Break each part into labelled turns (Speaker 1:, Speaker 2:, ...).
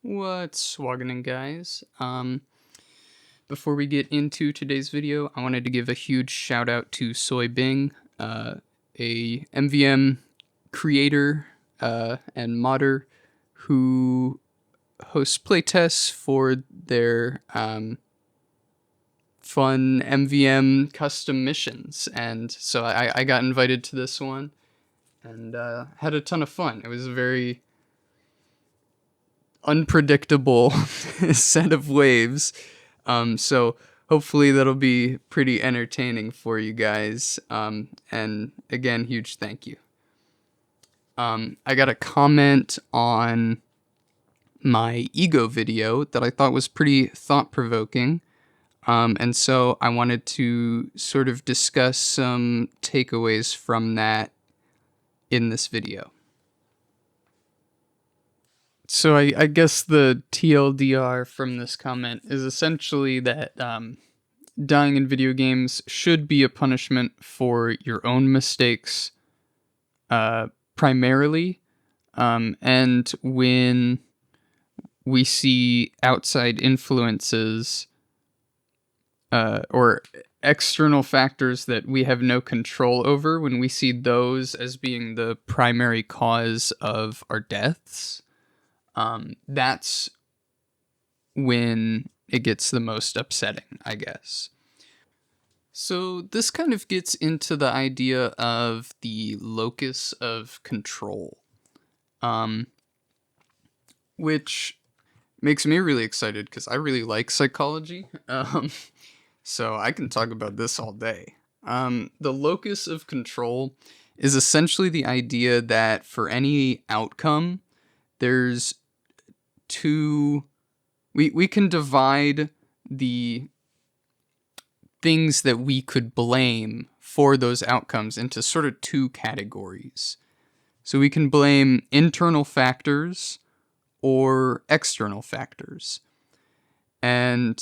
Speaker 1: What's swaggin', guys? Before we get into today's video, I wanted to give a huge shout out to Soybing, a MVM creator and modder who hosts playtests for their fun MVM custom missions. And so I got invited to this one and had a ton of fun. It was a very unpredictable set of waves. So hopefully that'll be pretty entertaining for you guys. And again, huge thank you. I got a comment on my ego video that I thought was pretty thought-provoking. And so I wanted to sort of discuss some takeaways from that in this video. So I guess the TLDR from this comment is essentially that dying in video games should be a punishment for your own mistakes, primarily. And when we see outside influences or external factors that we have no control over, when we see those as being the primary cause of our deaths, that's when it gets the most upsetting, I guess. So this kind of gets into the idea of the locus of control, which makes me really excited because I really like psychology. So I can talk about this all day. The locus of control is essentially the idea that for any outcome, there's we can divide the things that we could blame for those outcomes into sort of two categories. So we can blame internal factors or external factors. And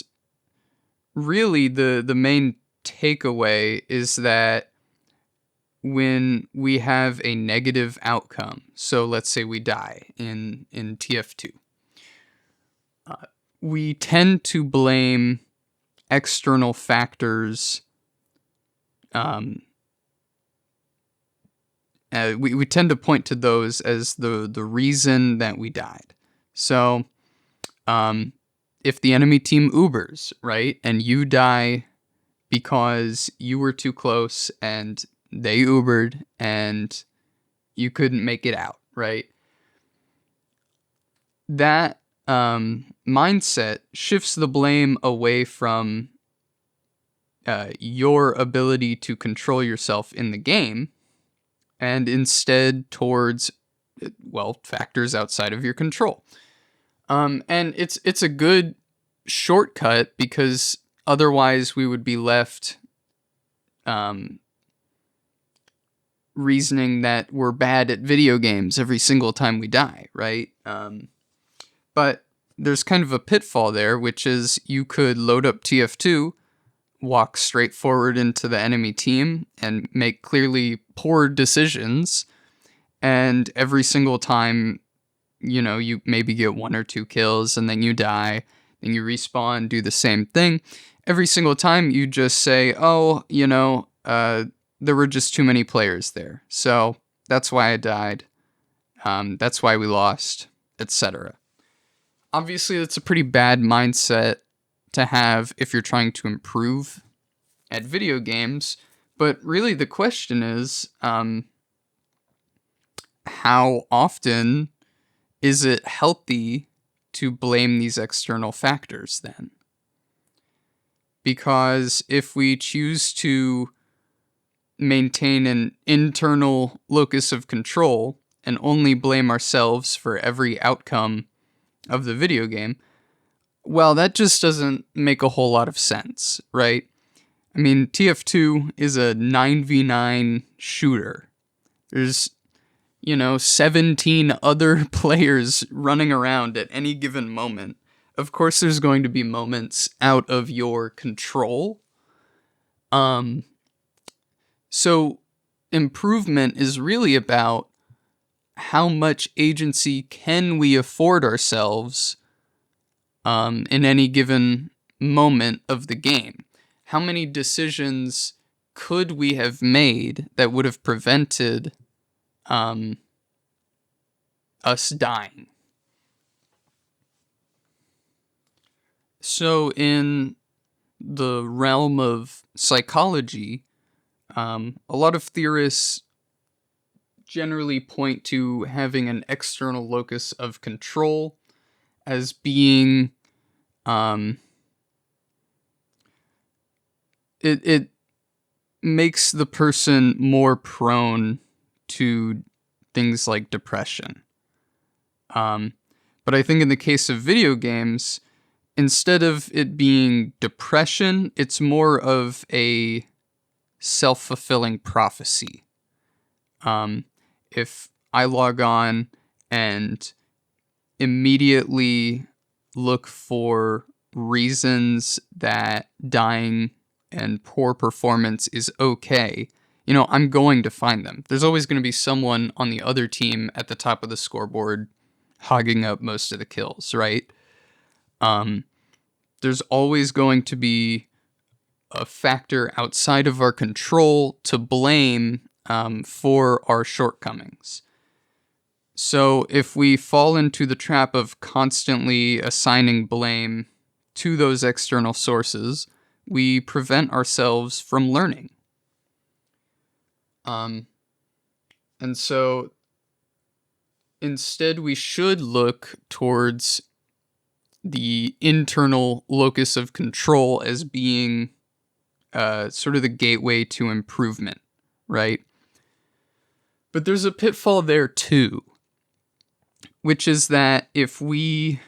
Speaker 1: really the main takeaway is that when we have a negative outcome, so let's say we die in TF2, we tend to blame external factors. We tend to point to those as the reason that we died. So, if the enemy team Ubers, right, and you die because you were too close and they Ubered and you couldn't make it out, right? That mindset shifts the blame away from your ability to control yourself in the game and instead towards, well, factors outside of your control. And it's a good shortcut because otherwise we would be left reasoning that we're bad at video games every single time we die, right? But there's kind of a pitfall there, which is you could load up TF2, walk straight forward into the enemy team, and make clearly poor decisions. And every single time, you maybe get one or two kills, and then you die, then you respawn, do the same thing. Every single time you just say, there were just too many players there. So that's why I died. That's why we lost, etc. Obviously, that's a pretty bad mindset to have if you're trying to improve at video games. But really, the question is, how often is it healthy to blame these external factors then? Because if we choose to maintain an internal locus of control and only blame ourselves for every outcome of the video game, well, that just doesn't make a whole lot of sense, right? I mean, TF2 is a 9v9 shooter. There's, 17 other players running around at any given moment. Of course, there's going to be moments out of your control. So improvement is really about how much agency can we afford ourselves in any given moment of the game. How many decisions could we have made that would have prevented us dying? So in the realm of psychology, a lot of theorists generally point to having an external locus of control as being it makes the person more prone to things like depression. But I think in the case of video games, instead of it being depression, it's more of a self-fulfilling prophecy. If I log on and immediately look for reasons that dying and poor performance is okay, I'm going to find them. There's always going to be someone on the other team at the top of the scoreboard hogging up most of the kills, right? There's always going to be a factor outside of our control to blame for our shortcomings. So if we fall into the trap of constantly assigning blame to those external sources, we prevent ourselves from learning. And so instead we should look towards the internal locus of control as being sort of the gateway to improvement, right? But there's a pitfall there too, which is that if we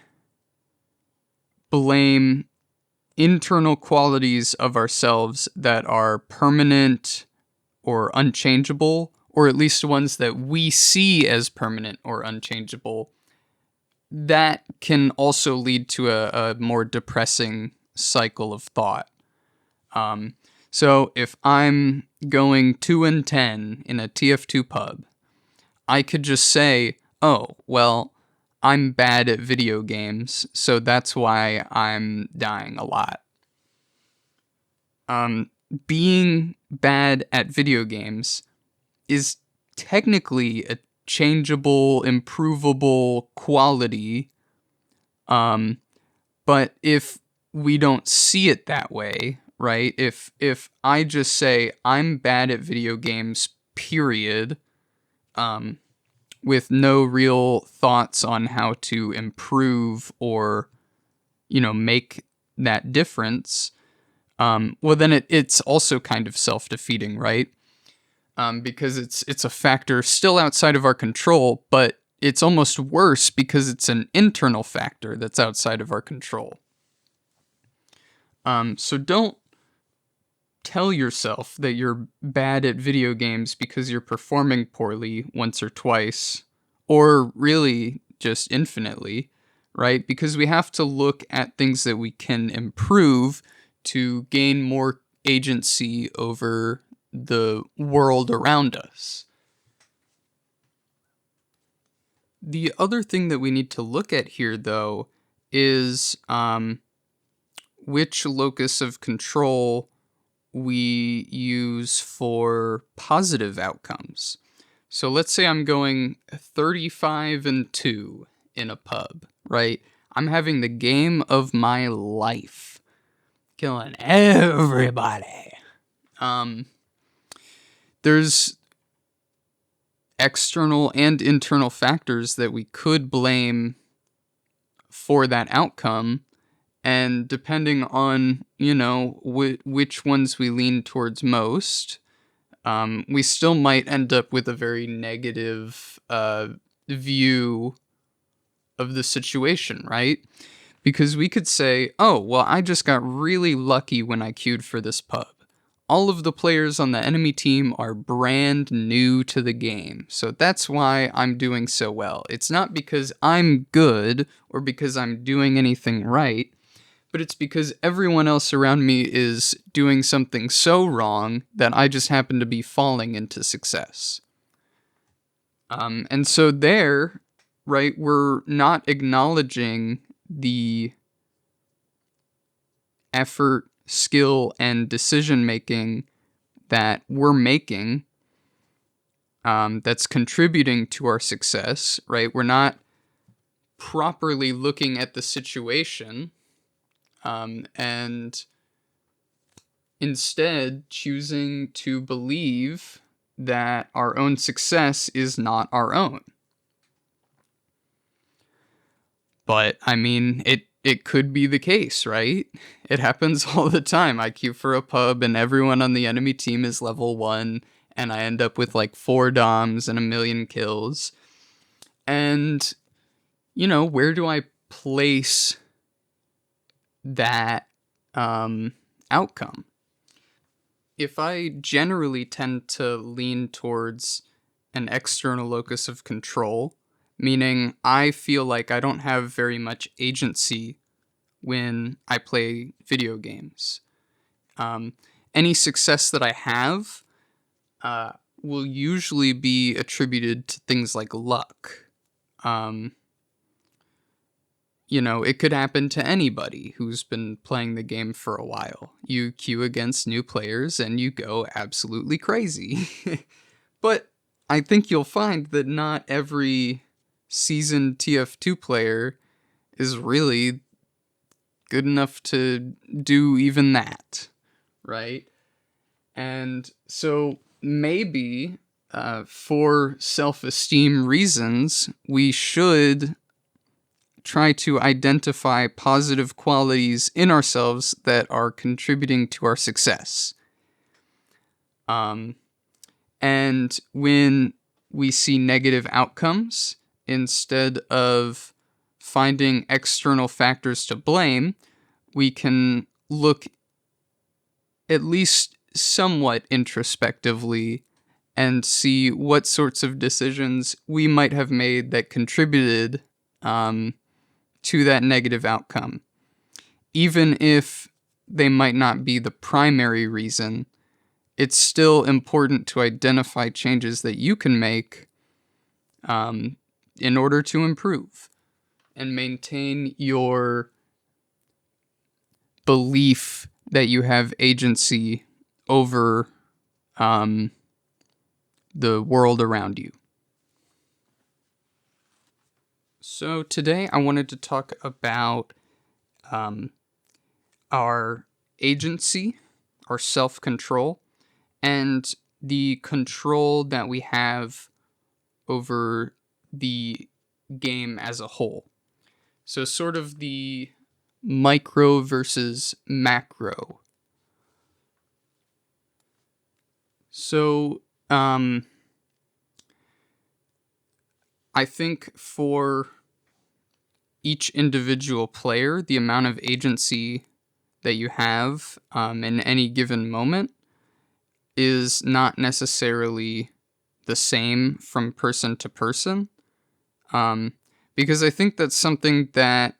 Speaker 1: blame internal qualities of ourselves that are permanent or unchangeable, or at least ones that we see as permanent or unchangeable, that can also lead to a more depressing cycle of thought. So if I'm going 2-10 in a TF2 pub, I could just say, oh, well, I'm bad at video games, so that's why I'm dying a lot. Being bad at video games is technically a changeable, improvable quality, but if we don't see it that way, right? If I just say I'm bad at video games, period, with no real thoughts on how to improve or, make that difference, well, then it's also kind of self-defeating, right? Because it's a factor still outside of our control, but it's almost worse because it's an internal factor that's outside of our control. So don't tell yourself that you're bad at video games because you're performing poorly once or twice, or really just infinitely, right? Because we have to look at things that we can improve to gain more agency over the world around us. The other thing that we need to look at here, though, is which locus of control we use for positive outcomes. So let's say I'm going 35-2 in a pub, right? I'm having the game of my life, killing everybody. There's external and internal factors that we could blame for that outcome, and depending on, which ones we lean towards most, we still might end up with a very negative view of the situation, right? Because we could say, oh, well, I just got really lucky when I queued for this pub. All of the players on the enemy team are brand new to the game, so that's why I'm doing so well. It's not because I'm good or because I'm doing anything right, but it's because everyone else around me is doing something so wrong that I just happen to be falling into success. And so there, right, we're not acknowledging the effort, skill, and decision making that we're making that's contributing to our success, right? We're not properly looking at the situation and instead choosing to believe that our own success is not our own. But, I mean, it could be the case, right? It happens all the time. I queue for a pub and everyone on the enemy team is level 1, and I end up with like 4 DOMs and 1,000,000 kills. And, where do I place that outcome? If I generally tend to lean towards an external locus of control, meaning I feel like I don't have very much agency when I play video games. Any success that I have will usually be attributed to things like luck. It could happen to anybody who's been playing the game for a while. You queue against new players and you go absolutely crazy. But I think you'll find that not every seasoned TF2 player is really good enough to do even that, right? And so maybe for self-esteem reasons, we should try to identify positive qualities in ourselves that are contributing to our success. And when we see negative outcomes, instead of finding external factors to blame, we can look at least somewhat introspectively and see what sorts of decisions we might have made that contributed to that negative outcome. Even if they might not be the primary reason, it's still important to identify changes that you can make in order to improve and maintain your belief that you have agency over the world around you. So today I wanted to talk about our agency, our self-control, and the control that we have over the game as a whole. So sort of the micro versus macro. So I think for each individual player, the amount of agency that you have in any given moment is not necessarily the same from person to person. Because I think that's something that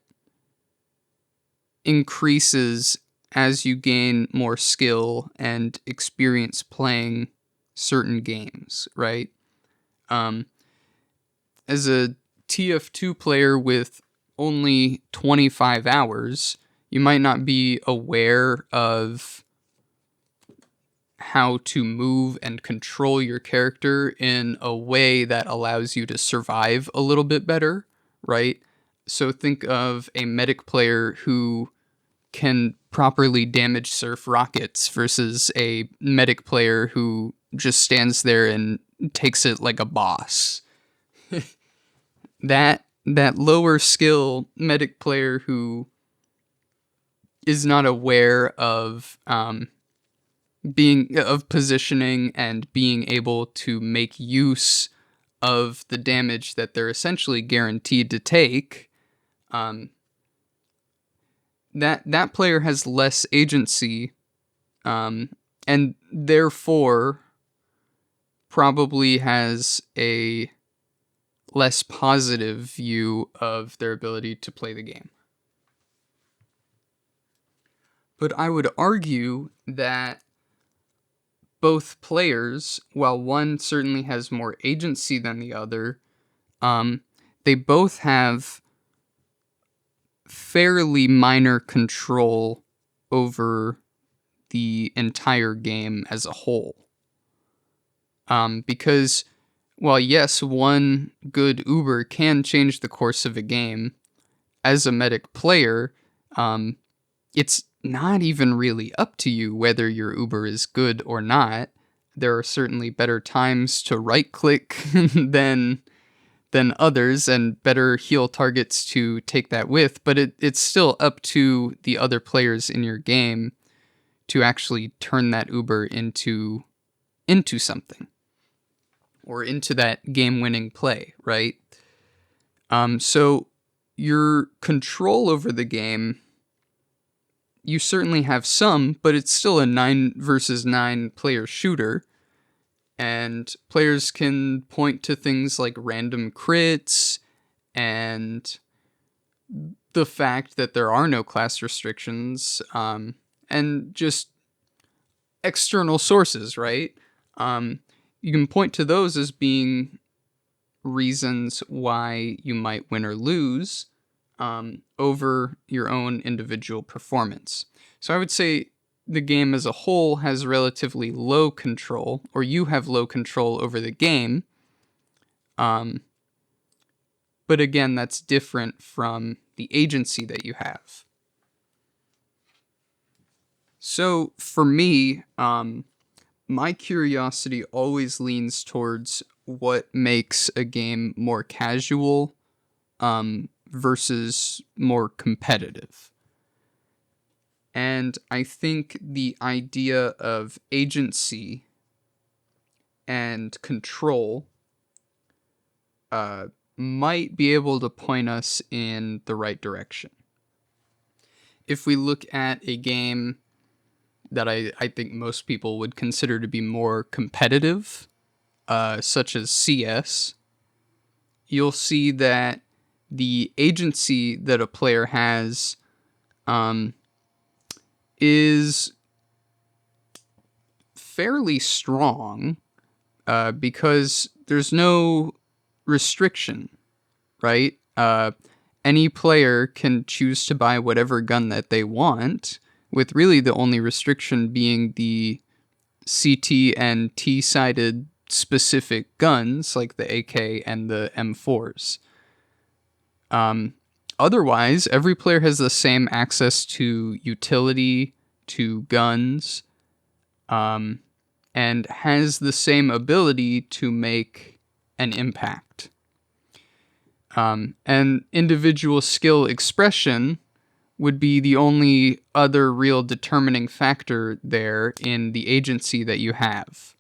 Speaker 1: increases as you gain more skill and experience playing certain games, right? As a TF2 player with only 25 hours, you might not be aware of how to move and control your character in a way that allows you to survive a little bit better, right? So think of a medic player who can properly damage surf rockets versus a medic player who just stands there and takes it like a boss. That lower skill medic player who is not aware of positioning and being able to make use of the damage that they're essentially guaranteed to take, that player has less agency, and therefore probably has a less positive view of their ability to play the game. But I would argue that both players, while one certainly has more agency than the other, they both have fairly minor control over the entire game as a whole. Because while yes, one good Uber can change the course of a game, as a medic player, it's not even really up to you whether your Uber is good or not. There are certainly better times to right click than others, and better heal targets to take that with, but it's still up to the other players in your game to actually turn that Uber into something, or into that game-winning play, right? So your control over the game, you certainly have some, but it's still a 9 versus 9 player shooter. And players can point to things like random crits and the fact that there are no class restrictions, and just external sources, right? You can point to those as being reasons why you might win or lose over your own individual performance. So I would say the game as a whole has relatively low control, or you have low control over the game. But again, that's different from the agency that you have. So for me, my curiosity always leans towards what makes a game more casual versus more competitive. And I think the idea of agency and control might be able to point us in the right direction. If we look at a game that I think most people would consider to be more competitive, such as CS, you'll see that the agency that a player has is fairly strong, because there's no restriction, right? Any player can choose to buy whatever gun that they want, with really the only restriction being the CT and T-sided specific guns like the AK and the M4s. Otherwise, every player has the same access to utility, to guns, and has the same ability to make an impact. And individual skill expression would be the only other real determining factor there in the agency that you have.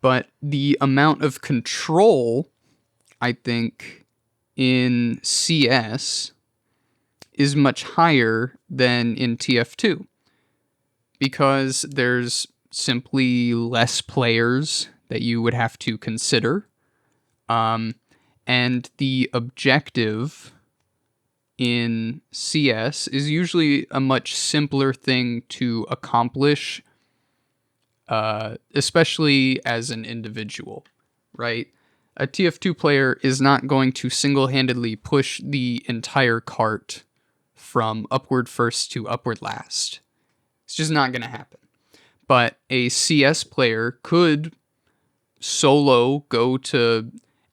Speaker 1: But the amount of control, I think, in CS is much higher than in TF2, because there's simply less players that you would have to consider. And the objective in CS is usually a much simpler thing to accomplish, especially as an individual, right? A TF2 player is not going to single-handedly push the entire cart from upward first to upward last. It's just not going to happen. But a CS player could solo go to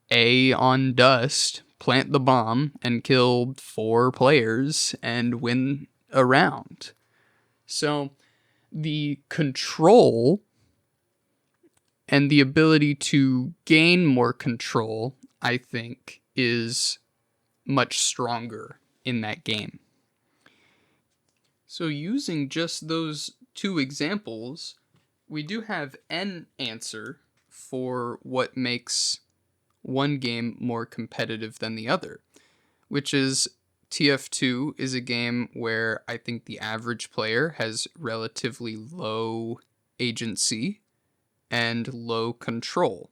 Speaker 1: A on Dust, plant the bomb, and kill 4 players and win a round. So the control and the ability to gain more control, I think, is much stronger in that game. So using just those 2 examples, we do have an answer for what makes one game more competitive than the other, which is TF2 is a game where I think the average player has relatively low agency and low control.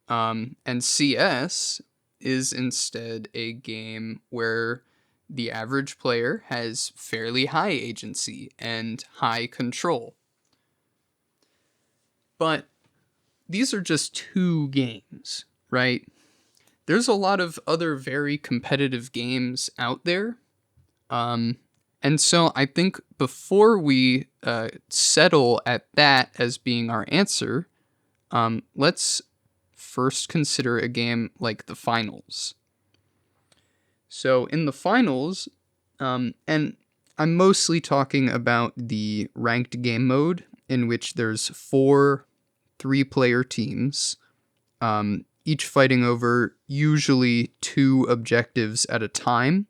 Speaker 1: And CS is instead a game where the average player has fairly high agency and high control. But these are just 2 games, right? There's a lot of other very competitive games out there. And And so I think before we settle at that as being our answer, let's first consider a game like the finals. So in the finals, and I'm mostly talking about the ranked game mode, in which there's 4 3-player teams, each fighting over usually 2 objectives at a time.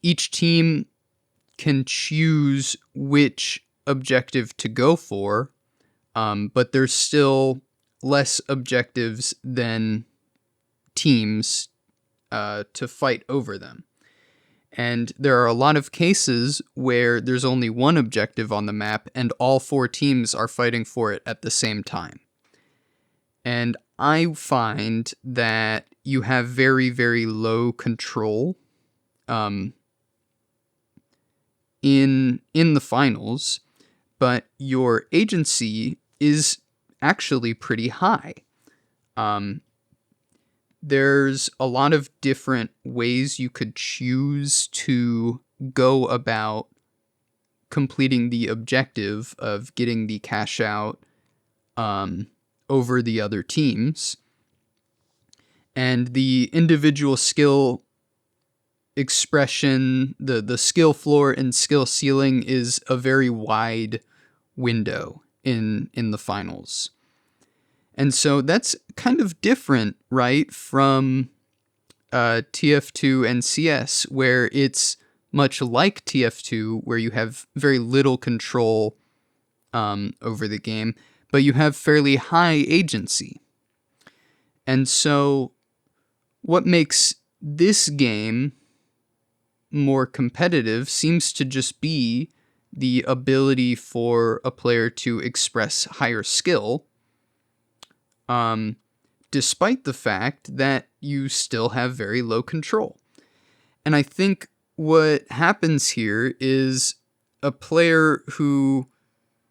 Speaker 1: Each team can choose which objective to go for, but there's still less objectives than teams to fight over them. And there are a lot of cases where there's only one objective on the map and all 4 teams are fighting for it at the same time. And I find that you have very, very low control in the finals, but your agency is actually pretty high. There's a lot of different ways you could choose to go about completing the objective of getting the cash out over the other teams. And the individual skill expression, the skill floor and skill ceiling is a very wide window in the finals. And so that's kind of different, right, from TF2 and CS, where it's much like TF2, where you have very little control over the game, but you have fairly high agency. And so what makes this game more competitive seems to just be the ability for a player to express higher skill, despite the fact that you still have very low control. And I think what happens here is a player who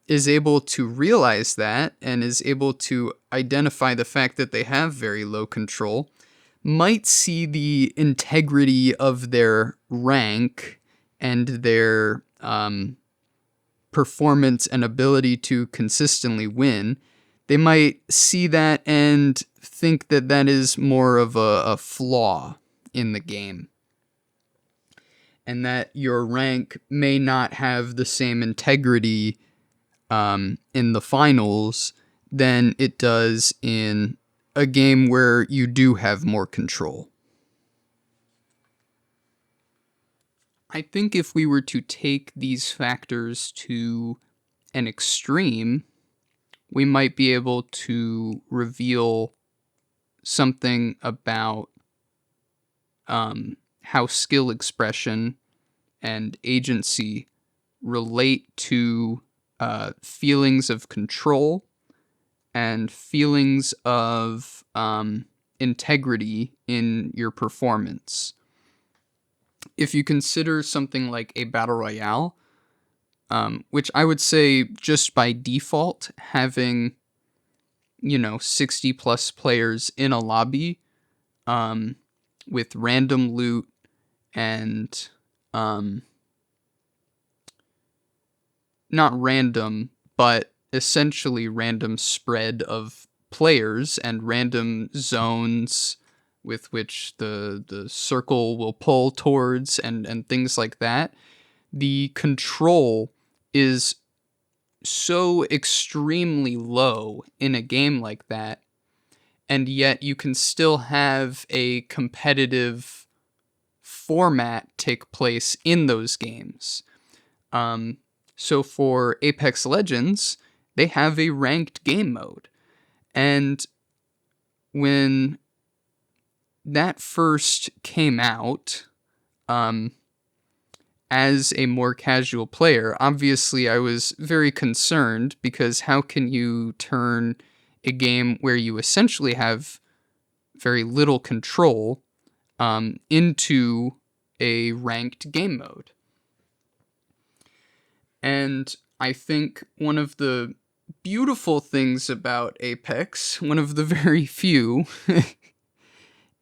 Speaker 1: is able to realize that and is able to identify the fact that they have very low control might see the integrity of their rank and their performance and ability to consistently win. They might see that and think that that is more of a flaw in the game, and that your rank may not have the same integrity in the finals than it does in a game where you do have more control. I think if we were to take these factors to an extreme, we might be able to reveal something about how skill expression and agency relate to feelings of control and feelings of integrity in your performance. If you consider something like a battle royale, which I would say just by default, having 60 plus players in a lobby with random loot and not random, but essentially random spread of players and random zones with which the circle will pull towards and things like that. The control is so extremely low in a game like that, and yet you can still have a competitive format take place in those games. So for Apex Legends, they have a ranked game mode, and when that first came out, as a more casual player, obviously I was very concerned, because how can you turn a game where you essentially have very little control into a ranked game mode? And I think one of the beautiful things about Apex, one of the very few,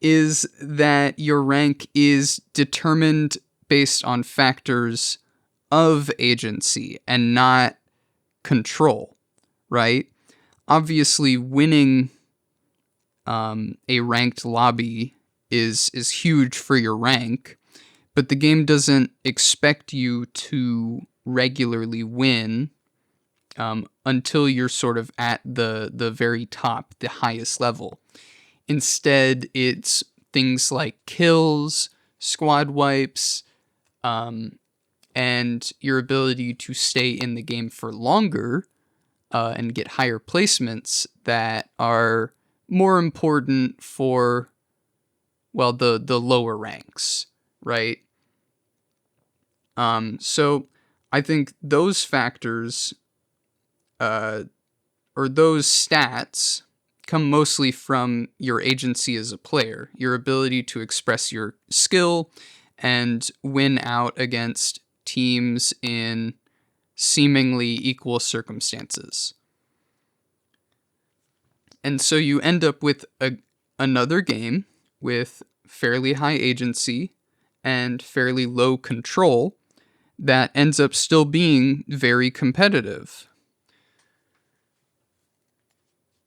Speaker 1: is that your rank is determined based on factors of agency and not control, right? Obviously, winning a ranked lobby is huge for your rank, but the game doesn't expect you to regularly win until you're sort of at the very top, the highest level. Instead, it's things like kills, squad wipes, and your ability to stay in the game for longer and get higher placements that are more important for, well, the lower ranks, right? So I think those factors or those stats come mostly from your agency as a player, your ability to express your skill and win out against teams in seemingly equal circumstances. And so you end up with another game with fairly high agency and fairly low control that ends up still being very competitive.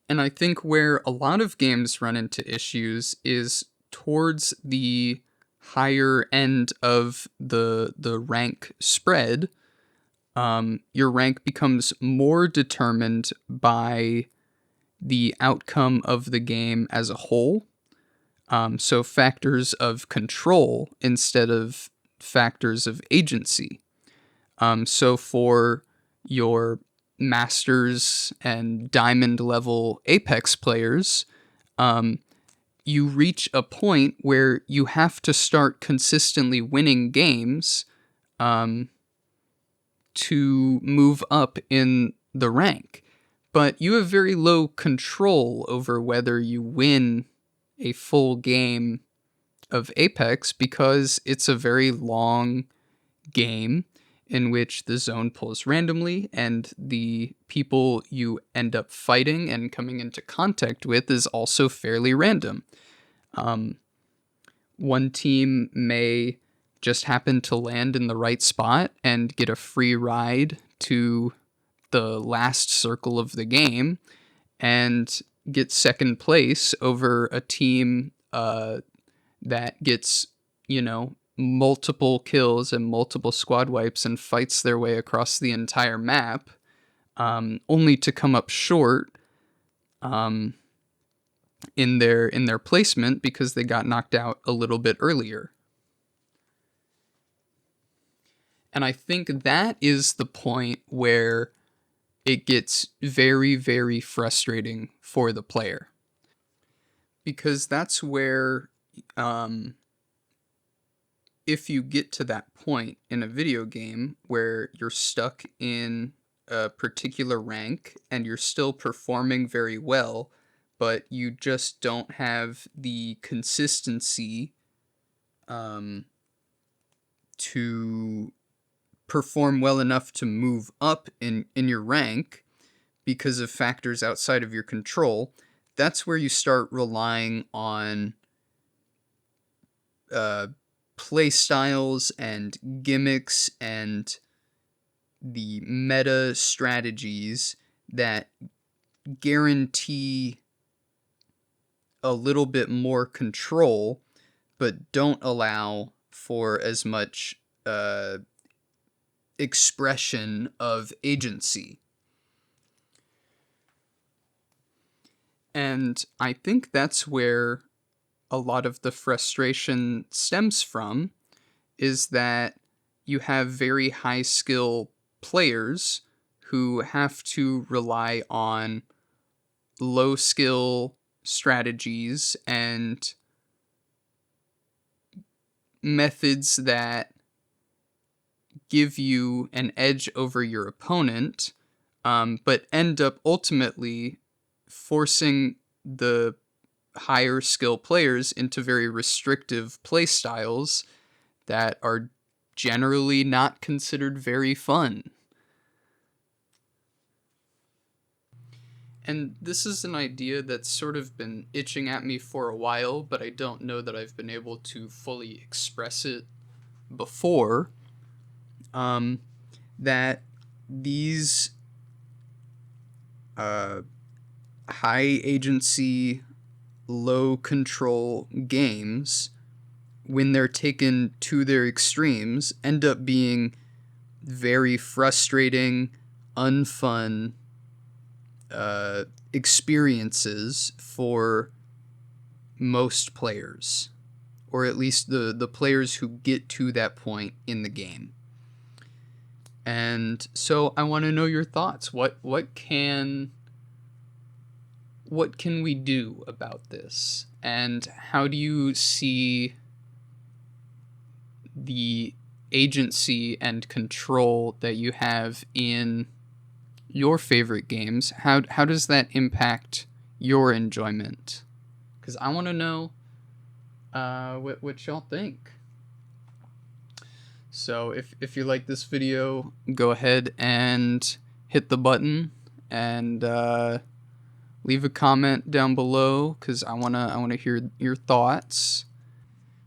Speaker 1: And I think where a lot of games run into issues is towards the higher end of the rank spread. Your rank becomes more determined by the outcome of the game as a whole. So factors of control instead of factors of agency. So for your Masters and Diamond level Apex players, you reach a point where you have to start consistently winning games to move up in the rank. But you have very low control over whether you win a full game of Apex because it's a very long game in which the zone pulls randomly and the people you end up fighting and coming into contact with is also fairly random. One team may just happen to land in the right spot and get a free ride to the last circle of the game and get second place over a team that gets, multiple kills and multiple squad wipes and fights their way across the entire map, only to come up short in their placement because they got knocked out a little bit earlier. And I think that is the point where it gets very, very frustrating for the player. Because that's where, if you get to that point in a video game where you're stuck in a particular rank and you're still performing very well, but you just don't have the consistency to perform well enough to move up in your rank because of factors outside of your control, that's where you start relying on play styles and gimmicks and the meta strategies that guarantee a little bit more control but don't allow for as much expression of agency. And I think that's where a lot of the frustration stems from, is that you have very high skill players who have to rely on low skill strategies and methods that give you an edge over your opponent, but end up ultimately forcing the higher skill players into very restrictive play styles that are generally not considered very fun. And this is an idea that's sort of been itching at me for a while, but I don't know that I've been able to fully express it before, that these high agency, low control games, when they're taken to their extremes, end up being very frustrating, unfun experiences for most players, or at least the players who get to that point in the game. And so I want to know your thoughts. What can we do about this? And how do you see the agency and control that you have in your favorite games? How does that impact your enjoyment? Because I want to know what y'all think. So if you like this video, go ahead and hit the button and leave a comment down below, because I wanna hear your thoughts.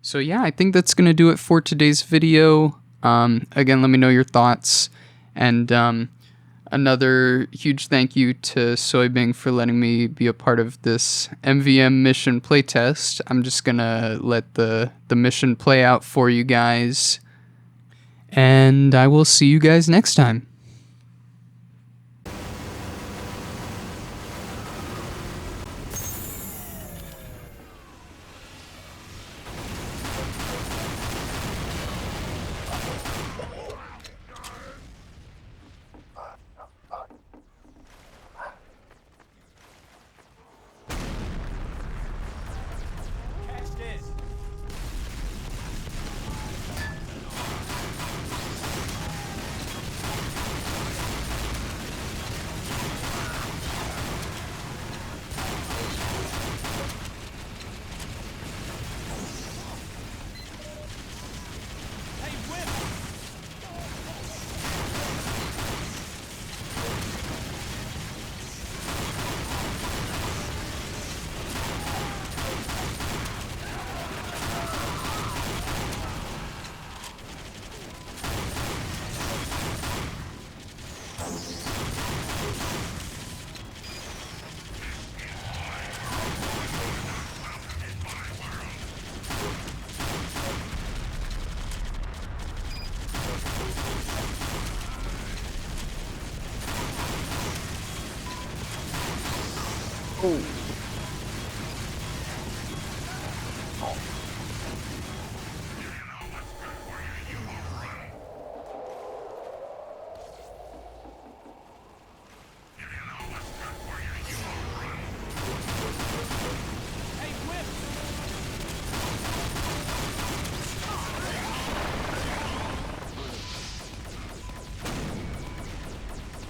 Speaker 1: So yeah, I think that's gonna do it for today's video. Again, let me know your thoughts, and another huge thank you to Soybing for letting me be a part of this MVM mission playtest. I'm just gonna let the mission play out for you guys, and I will see you guys next time. Oh.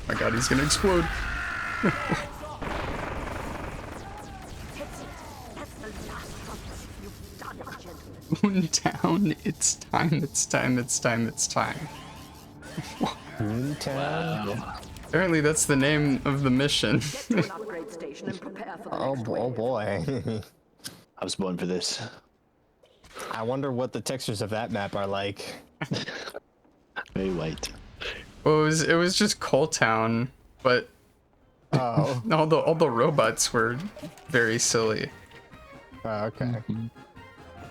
Speaker 1: My god, he's gonna explode. Moontown, it's time, it's time, it's time, it's time.
Speaker 2: Moontown?
Speaker 3: Wow.
Speaker 1: Apparently that's the name of the mission.
Speaker 2: Oh boy.
Speaker 3: I was born for this.
Speaker 2: I wonder what the textures of that map are like.
Speaker 3: Very white.
Speaker 1: Well, it was just Coal Town, but
Speaker 2: Oh.
Speaker 1: all the robots were very silly.
Speaker 2: Oh, okay.
Speaker 3: Mhm.